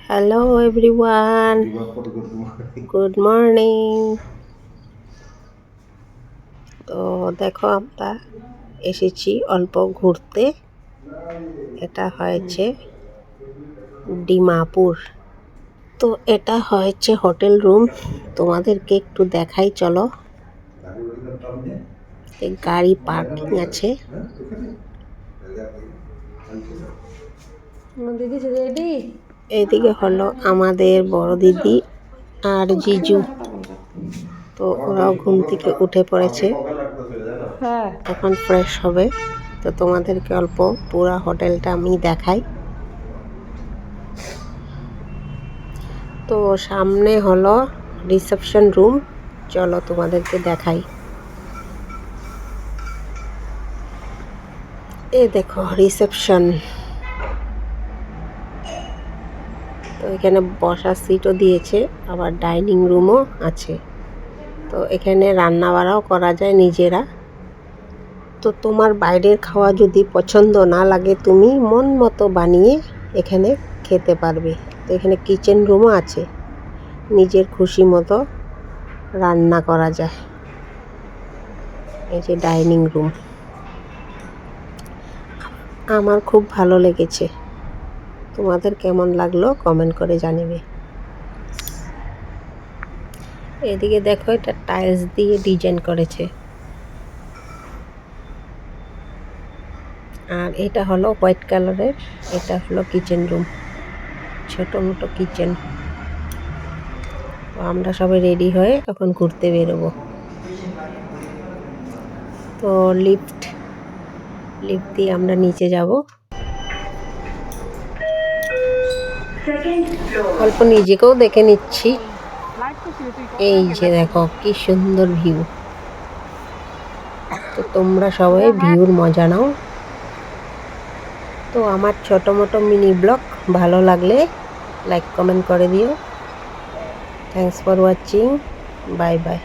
Hello everyone, good morning. তো দেখো আমরা এসেছি অল্প ঘুরতে। এটা হয়েছে ডিমাপুর। তো এটা হয়েছে হোটেল রুম, তোমাদেরকে একটু দেখাই চলো। গাড়ি পার্কিং আছে। এইদিকে হলো আমাদের বড় দিদি আর জিজু। তো ওরাও ঘুম থেকে উঠে পড়েছে, এখন ফ্রেশ হবে। তো তোমাদেরকে অল্প পুরা হোটেলটা আমি দেখাই। তো সামনে হলো রিসেপশন রুম, চলো তোমাদেরকে দেখাই। এই দেখো রিসেপশন। তো এখানে বসার সিটও দিয়েছে, আবার ডাইনিং রুমও আছে। তো এখানে রান্না বাড়াও করা যায় নিজেরা। তো তোমার বাইরের খাওয়া যদি পছন্দ না লাগে, তুমি মন মতো বানিয়ে এখানে খেতে পারবে। তো এখানে কিচেন রুমও আছে, নিজের খুশি মতো রান্না করা যায়। এই যে ডাইনিং রুম, আমার খুব ভালো লেগেছে। তোমাদের কেমন লাগলো কমেন্ট করে জানিবে। এদিকে দেখো, এটা টাইলস দিয়ে ডিজাইন করেছে। আর এটা হলো হোয়াইট কালারের, এটা হলো কিচেন রুম, ছোট মোটো কিচেন। আমরা সবাই রেডি হয়ে এখন ঘুরতে বেরোবো। তো লিফট দিয়ে আমরা নিচে যাব। অল্প নিজেকেও দেখে নিচ্ছি। এই যে দেখো কি সুন্দর ভিউ। তো তোমরা সবাই ভিউর মজা নাও। তো আমার ছোট মোটো মিনি ব্লগ ভালো লাগলে লাইক কমেন্ট করে দিও। Thanks for watching, bye bye.